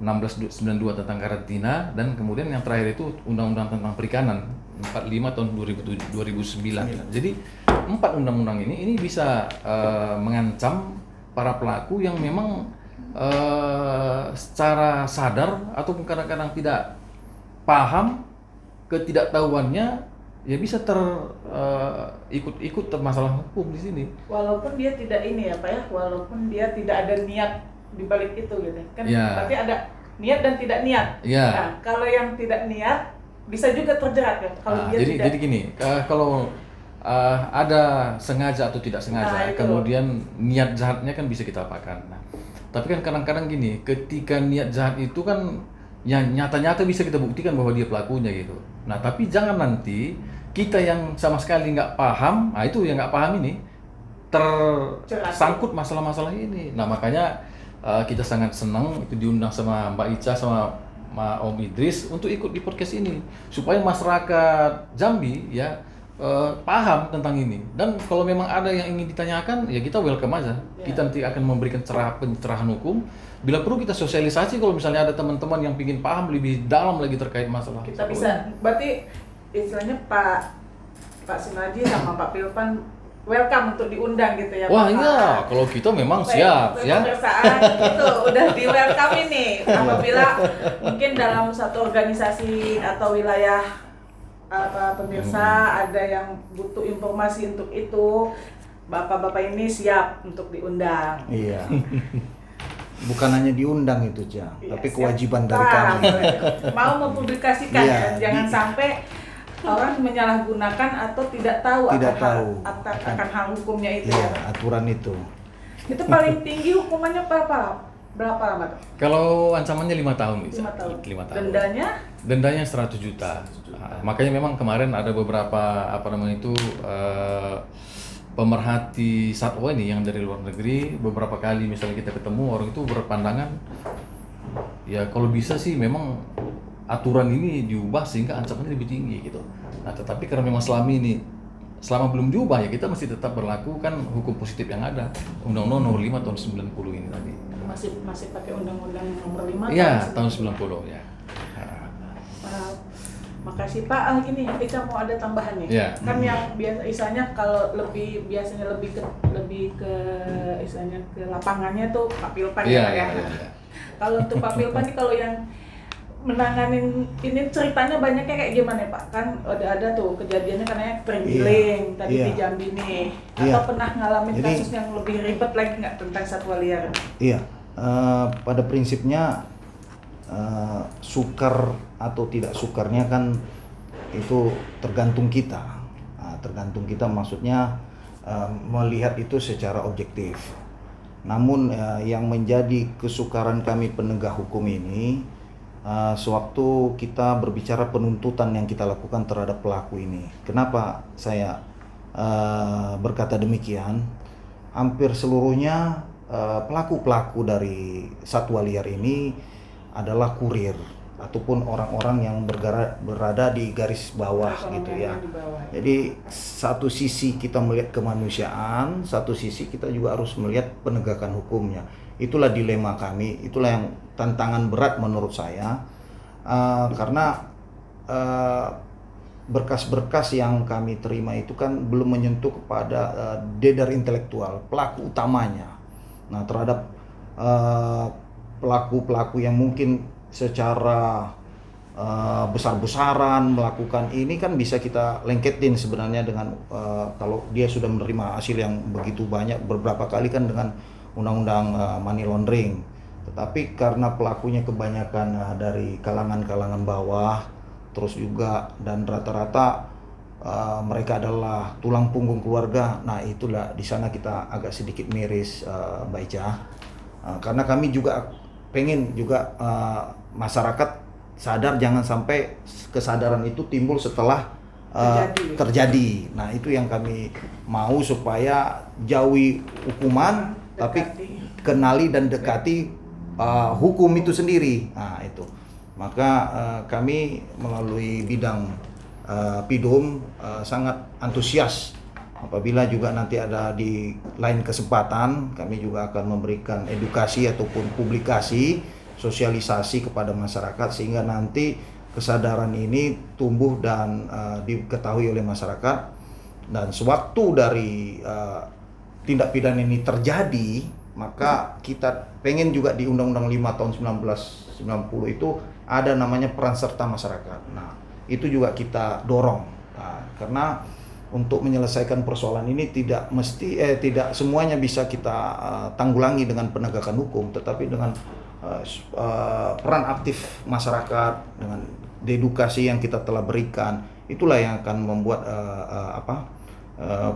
1692 tentang karantina, dan kemudian yang terakhir itu Undang-Undang tentang perikanan 45 tahun 2009. Jadi 4 undang-undang ini bisa mengancam para pelaku yang memang secara sadar ataupun kadang-kadang tidak paham, ketidaktahuannya ya bisa ikut masalah hukum di sini. Walaupun dia tidak ini ya Pak ya, walaupun dia tidak ada niat di balik itu gitu. Kan Ya. berarti ada niat dan tidak niat. Ya. Nah, kalau yang tidak niat bisa juga terjerat kan. Kalau dia Jadi tidak gini, kalau ada sengaja atau tidak sengaja, Nah, itu. kemudian niat jahatnya kan bisa kita apakan. Nah, tapi kan kadang-kadang gini, ketika niat jahat itu kan ya nyata-nyata bisa kita buktikan bahwa dia pelakunya gitu. Nah, tapi jangan nanti kita yang sama sekali nggak paham, nah itu yang nggak paham ini tersangkut masalah-masalah ini. Nah, makanya kita sangat senang itu diundang sama Mbak Ica sama Om Idris untuk ikut di podcast ini supaya masyarakat Jambi ya paham tentang ini. Dan kalau memang ada yang ingin ditanyakan ya kita welcome aja. Kita nanti akan memberikan pencerahan hukum. Bila perlu kita sosialisasi kalau misalnya ada teman-teman yang ingin paham lebih dalam lagi terkait masalah. Kita bisa, berarti istilahnya Pak Sinaji sama Pak Pilpan welcome untuk diundang gitu ya. Wah Pak? iya, kalau kita memang siap ya. Pemeriksaan itu udah di welcome ini. Apabila mungkin dalam satu organisasi atau wilayah pemirsa ada yang butuh informasi untuk itu, bapak-bapak ini siap untuk diundang. Iya. Bukan hanya diundang itu, Cang, Iya, tapi siap. kewajiban dari Nah, kami. mau mempublikasikan Iya. dan jangan sampai orang menyalahgunakan atau tidak tahu Tidak akan tahu. akan hal hukumnya itu Iya, ya. aturan itu. Itu paling tinggi hukumannya berapa lama tuh? Kalau ancamannya 5 tahun bisa. 5 tahun. 5 tahun. Dendanya 100 juta. Nah, makanya memang kemarin ada beberapa pemerhati satwa ini yang dari luar negeri beberapa kali misalnya kita ketemu orang itu berpandangan ya kalau bisa sih memang aturan ini diubah sehingga ancamannya lebih tinggi gitu. Nah, tetapi karena memang selama belum diubah ya kita masih tetap berlakukan hukum positif yang ada. Undang-Undang Nomor 5 tahun 90 ini tadi. masih pakai undang-undang nomor 5 Iya, tahun 90 ya. Makasih Pak. Gini, Ica mau ada tambahan nih. Iya. Kan yang biasanya kalau biasanya lebih ke istilahnya ke lapangannya tuh Pak Pilpan Iya, ya. iya, iya. Kalau untuk Pak Pilpan nih kalau yang menanganin ini ceritanya banyaknya kayak gimana Pak? Kan ada tuh kejadiannya karena terenggiling tadi Iya. di Jambi nih. Iya. Atau pernah ngalamin Jadi- kasus yang lebih ribet lagi nggak tentang satwa liar? Iya, pada prinsipnya sukar atau tidak sukarnya kan itu tergantung kita. Tergantung kita maksudnya melihat itu secara objektif. Namun yang menjadi kesukaran kami penegak hukum ini sewaktu kita berbicara penuntutan yang kita lakukan terhadap pelaku ini. Kenapa saya berkata demikian? Hampir seluruhnya pelaku-pelaku dari satwa liar ini adalah kurir ataupun orang-orang yang berada di garis bawah gitu ya. Di bawah. Jadi satu sisi kita melihat kemanusiaan, satu sisi kita juga harus melihat penegakan hukumnya. Itulah dilema kami, itulah yang tantangan berat menurut saya, karena berkas-berkas yang kami terima itu kan belum menyentuh kepada dedar intelektual, pelaku utamanya. Nah, terhadap pelaku-pelaku yang mungkin secara besar-besaran melakukan ini kan bisa kita lengketin sebenarnya dengan kalau dia sudah menerima hasil yang begitu banyak beberapa kali kan dengan undang-undang money laundering. Tetapi karena pelakunya kebanyakan dari kalangan-kalangan bawah, terus juga dan rata-rata mereka adalah tulang punggung keluarga. Nah, itulah di sana kita agak sedikit miris, Mbak Ica. Karena kami juga pengen juga masyarakat sadar, jangan sampai kesadaran itu timbul setelah terjadi. Nah, itu yang kami mau supaya jauhi hukuman, tapi kenali dan dekati hukum itu sendiri. Nah, itu. Maka kami melalui bidang PIDOM sangat antusias apabila juga nanti ada di lain kesempatan kami juga akan memberikan edukasi ataupun publikasi sosialisasi kepada masyarakat sehingga nanti kesadaran ini tumbuh dan diketahui oleh masyarakat, dan sewaktu dari tindak pidana ini terjadi maka kita pengen juga di Undang-Undang 5 tahun 1990 itu ada namanya peran serta masyarakat. Nah, itu juga kita dorong karena untuk menyelesaikan persoalan ini tidak semuanya bisa kita tanggulangi dengan penegakan hukum, tetapi dengan peran aktif masyarakat, dengan edukasi yang kita telah berikan, itulah yang akan membuat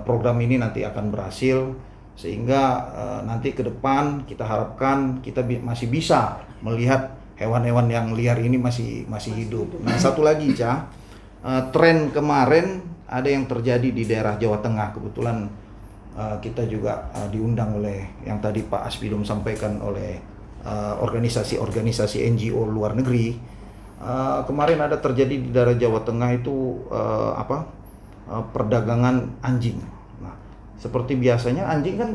program ini nanti akan berhasil, sehingga nanti ke depan kita harapkan kita masih bisa melihat hewan-hewan yang liar ini masih hidup. Nah, satu lagi, Ca, tren kemarin ada yang terjadi di daerah Jawa Tengah. Kebetulan kita juga diundang oleh yang tadi Pak Aspidum sampaikan oleh organisasi-organisasi NGO luar negeri. Kemarin ada terjadi di daerah Jawa Tengah itu perdagangan anjing. Nah, seperti biasanya anjing kan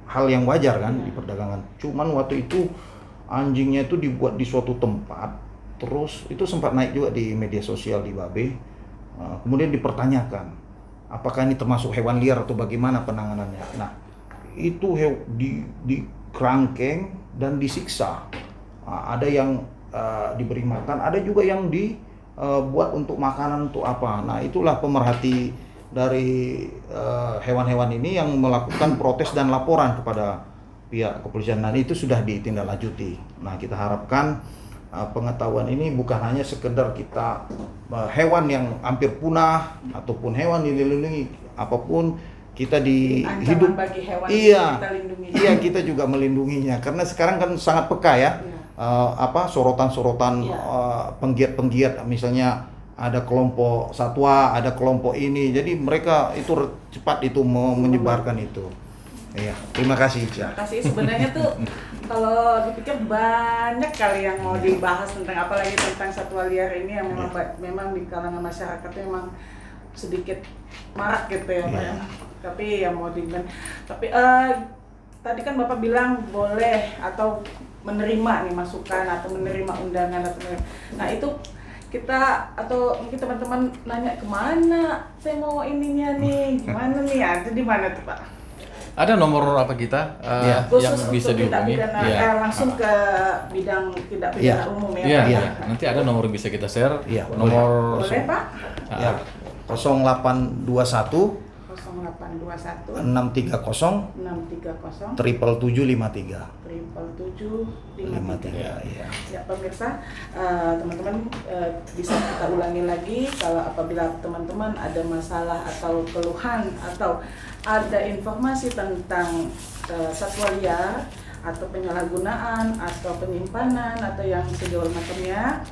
hal yang wajar kan di perdagangan. Cuman waktu itu anjingnya itu dibuat di suatu tempat, terus itu sempat naik juga di media sosial di Babe. Kemudian dipertanyakan, apakah ini termasuk hewan liar atau bagaimana penanganannya. Nah, itu di kerangkeng dan disiksa. Ada yang diberi makan, ada juga yang dibuat untuk makanan untuk apa. Nah, itulah pemerhati dari hewan-hewan ini yang melakukan protes dan laporan kepada pihak kepolisian, dan itu sudah ditindaklanjuti. Nah, kita harapkan pengetahuan ini bukan hanya sekedar kita hewan yang hampir punah ataupun hewan dilindungi, apapun kita di hidup bagi hewan kita lindungi. Iya, kita juga melindunginya karena sekarang kan sangat peka ya. Sorotan-sorotan penggiat-penggiat, misalnya ada kelompok satwa, ada kelompok ini, jadi mereka itu cepat itu menyebarkan itu. Iya, terima kasih, Ica. Terima kasih. Sebenarnya tuh kalau dipikir banyak kali yang mau dibahas tentang, apalagi tentang satwa liar ini yang memang di kalangan masyarakat memang sedikit marak gitu ya, Pak. Tapi yang mau dibilang, tapi tadi kan Bapak bilang boleh atau menerima nih masukan atau menerima undangan nah itu kita atau mungkin teman-teman nanya kemana saya mau ininya nih, gimana nih, ada di mana tuh, Pak? Ada nomor apa kita yang bisa dihubungi? Langsung ke bidang tindak pidana umum ya, Pak? Iya. Nanti ada nomor yang bisa kita share. Iya, Nomor boleh, Pak? Ya, 0821 0821 630 630 77753. 77753. Iya. Ya, pemirsa, teman-teman bisa kita ulangi lagi kalau apabila teman-teman ada masalah atau keluhan atau ada informasi tentang satwa liar atau penyalahgunaan atau penyimpanan atau yang segala macamnya,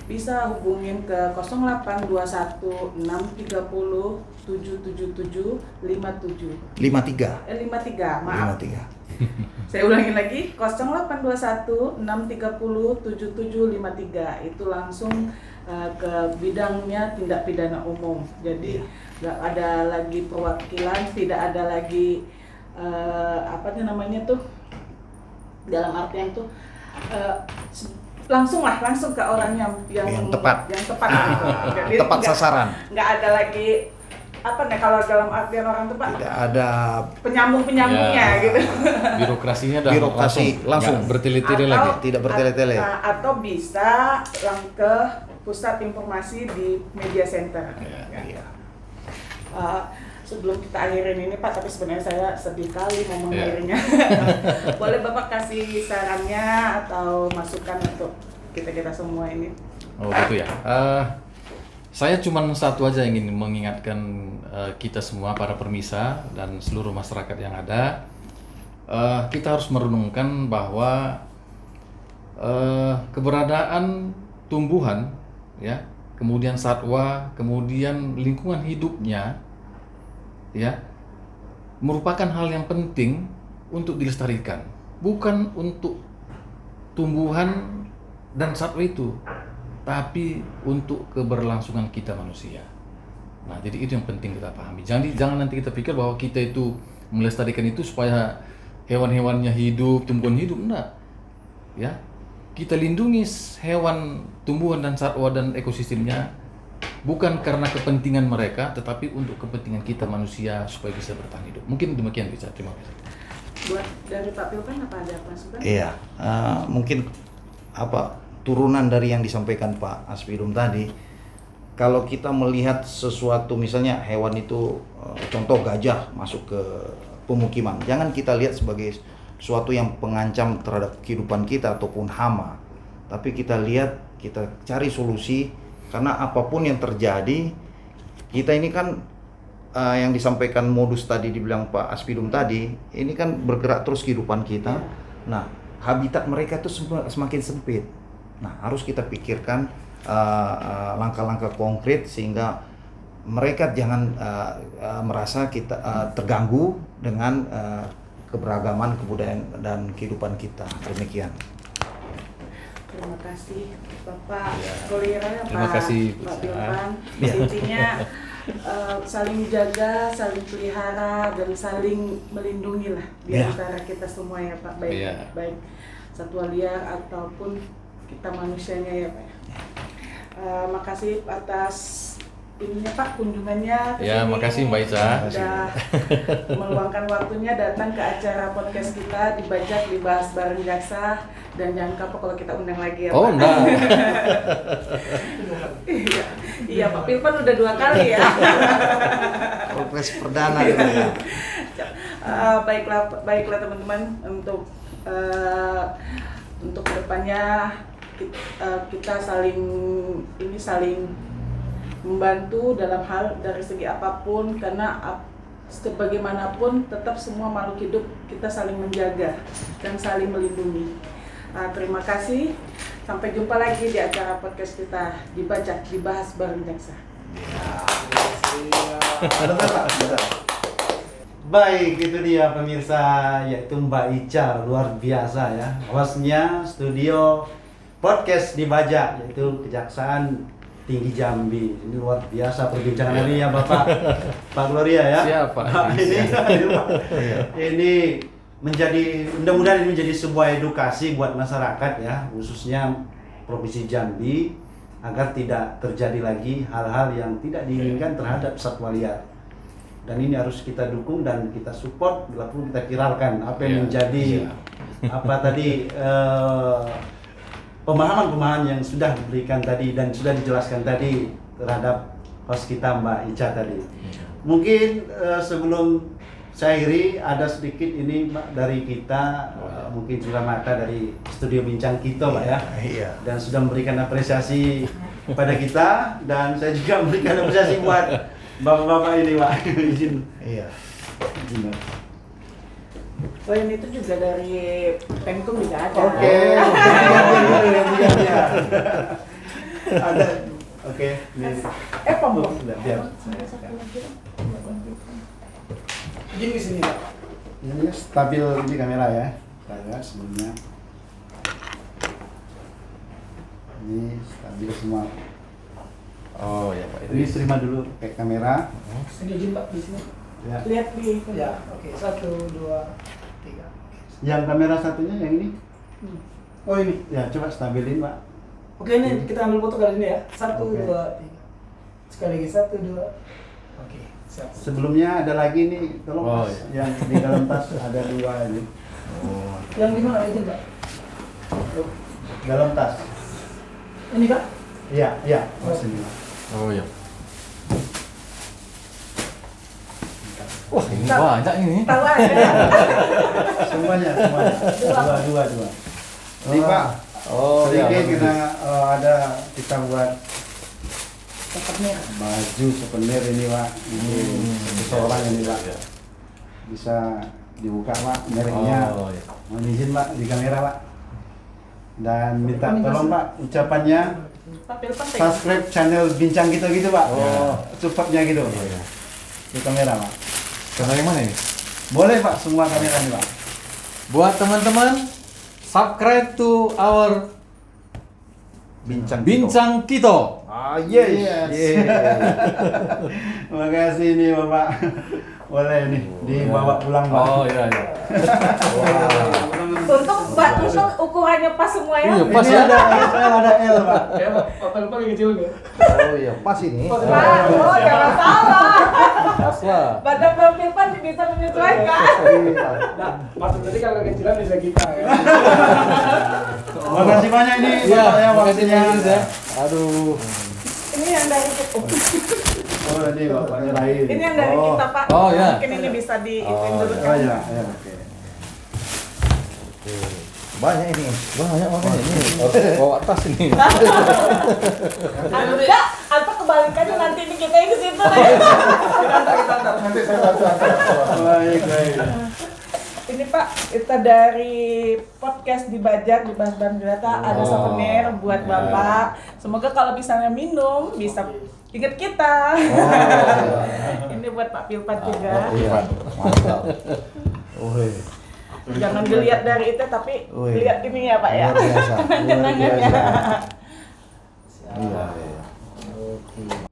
bisa hubungin ke 0821 630 777 57. 53, maaf. 53. Saya ulangi lagi, 0821 630 7753. Itu langsung ke bidangnya tindak pidana umum. Jadi nggak ada lagi perwakilan, tidak ada lagi dalam artian tuh langsung ke orang yang tepat gitu. Jadi tepat sasaran. Nggak ada lagi kalau dalam artian orang tepat, tidak ada penyambung-penyambungnya gitu. Birokrasinya dah langsung nggak bertele-tele lagi. Tidak bertele-tele. Atau bisa ke pusat informasi di media center. Iya. Sebelum kita akhirin ini, Pak, tapi sebenarnya saya sedih kali mau mengakhirinya. Boleh Bapak kasih sarannya atau masukan untuk kita semua ini? Oh gitu ya. Saya cuma satu aja ingin mengingatkan kita semua, para permisa dan seluruh masyarakat yang ada. Kita harus merenungkan bahwa keberadaan tumbuhan, ya, kemudian satwa, kemudian lingkungan hidupnya, ya, merupakan hal yang penting untuk dilestarikan, bukan untuk tumbuhan dan satwa itu, tapi untuk keberlangsungan kita manusia. Nah, jadi itu yang penting kita pahami. Jangan nanti kita pikir bahwa kita itu melestarikan itu supaya hewan-hewannya hidup, tumbuhan hidup, enggak. Ya. Kita lindungi hewan, tumbuhan dan satwa dan ekosistemnya bukan karena kepentingan mereka, tetapi untuk kepentingan kita manusia supaya bisa bertahan hidup. Mungkin demikian, bisa. Terima kasih. Buat dari Pak Pilkan apa ada masukan? Iya, mungkin turunan dari yang disampaikan Pak Aspidum tadi. Kalau kita melihat sesuatu, misalnya hewan itu, contoh gajah masuk ke pemukiman, jangan kita lihat sebagai sesuatu yang pengancam terhadap kehidupan kita ataupun hama, tapi kita lihat, kita cari solusi, karena apapun yang terjadi, kita ini kan yang disampaikan modus tadi dibilang Pak Aspidum tadi, ini kan bergerak terus kehidupan kita. Nah, habitat mereka itu semakin sempit. Nah, harus kita pikirkan langkah-langkah konkret sehingga mereka jangan merasa kita terganggu dengan keberagaman kebudayaan dan kehidupan kita. Demikian. Terima kasih Bapak Golira, Terima Pak kasih, Pak Pak. Bilpan. Intinya saling jaga, saling pelihara, dan saling melindungi lah di antara kita semua ya Pak, baik baik satwa liar ataupun kita manusianya ya Pak. Makasih atas ininya Pak, kunjungannya ke Ya, sini. makasih Mbak Ica. Sudah meluangkan waktunya datang ke acara podcast kita Dibajak Dibahas Bareng Jaksa, dan jangan kapok kalau kita undang lagi ya Pak. Oh, enggak. Iya Pak Pilpan udah 2 kali ya. Progres perdana gitu ya. Baiklah teman-teman, untuk kedepannya kita saling membantu dalam hal dari segi apapun, karena sebagaimanapun tetap semua makhluk hidup kita saling menjaga dan saling melindungi. Terima kasih, sampai jumpa lagi di acara podcast kita Dibajak Dibahas Bareng Jaksa. Baik, itu dia pemirsa, yaitu Mbak Ica, luar biasa ya. Hostnya studio podcast Dibajak, yaitu Kejaksaan Tinggi Jambi. Ini luar biasa perbincangan hari ya Bapak Pak Gloria ya. Siap, Pak. Ini menjadi, mudah-mudahan ini menjadi sebuah edukasi buat masyarakat ya, khususnya Provinsi Jambi, agar tidak terjadi lagi hal-hal yang tidak diinginkan terhadap satwa liar. Dan ini harus kita dukung dan kita support, bila perlu kita viralkan apa yang menjadi apa tadi pemahaman-pemahaman yang sudah diberikan tadi dan sudah dijelaskan tadi terhadap host kita Mbak Ica tadi. Mungkin sebelum saya akhiri, ada sedikit ini Mbak dari kita, mungkin sudah mata dari studio Bincang Kita Mbak ya. Iya. Dan sudah memberikan apresiasi kepada kita, dan saya juga memberikan apresiasi buat bapak-bapak ini Pak. Izin. Iya. Izin, Mbak. Selain itu juga dari Pemkom juga ada. Oke. Ada. Oke. Ini. Pemkom. Biar. Gini sini Pak. Ini stabil ini kamera ya. Saya sebelumnya. Ini stabil semua. Oh ya Pak. Ini terima dulu pakai kamera. Sini izin Pak di sini. Ya. Lihat di Ya, oke. 1, 2, 3. Yang kamera satunya yang ini. Oh ini. Ya, coba stabilin, Pak. Oke, ini kita ambil foto kali ini ya. 1, Oke. 2, 3. Sekali lagi 1, 2. Oke, siap. Sebelumnya ada lagi nih, tolong Oh, Mas. Yang di dalam tas ada 2 ini. Yang di mana izin Pak? Dalam tas. Ini Pak? Iya, iya. Oh, sini, Pak. Oh ya. Wah, ini banyak ini. tahu aja. Semuanya. Dua. Ini, Pak. Oh ya. Sedikit kita ada kita buat Tempatnya. baju souvenir ini, Pak. Ini seseorang ini, Pak. Bisa dibuka, Pak, mereknya. Oh ya. Mohon izin, Pak, di kamera, Pak. Dan minta tolong, Pak, ucapannya Pak Pilpan subscribe channel Bincang Kita gitu, Pak. Oh. Supportnya gitu. Di kamera, Pak. Kamera yang mana ini? Boleh, Pak, semua kamera nih, Pak. Buat teman-teman, subscribe to our Bincang Kita. Ah, yes. Terima kasih nih, Bapak. Boleh nih dibawa pulang, Pak. Oh iya iya. untuk ukurannya pas semua ya. Iya, pas Ini ya. ada XL, ada L, Pak. Ya Pak, Pak lupa yang kecil nggak? Oh iya, pas ini. Pak, oh jangan salah. Pas lah. Badan Bang Pilpan bisa menyesuaikan. Nah, maksud tadi kalau kecilan bisa kita. Ya. Terima kasih banyak ini, Iya, Bapak, ya, makasih waktunya. banyak ya. Aduh. Ini yang dari Oh, ini Bapaknya lain. ini yang dari kita Pak. Oh, ya. Mungkin ini bisa diituin dulu Oh kan. iya, iya, oke. Banyak ini. Banyak makanya ini. Harus bawa tas ini. Enggak, atau balik aja nanti ini kita ke situ. Kita antar nanti saya bantu antar. Baik, baik. Ini Pak, kita dari podcast dibajak di Bahas Bareng Data ada souvenir buat Bapak. Semoga kalau misalnya minum bisa ingat kita. Ini buat Pak Pilpat juga. Iya. Mantap. Wih. Jangan dilihat dari itu tapi Wih. lihat ini ya Pak ya. Luar biasa. Luar Kenangannya. biasa. Iya. Oke.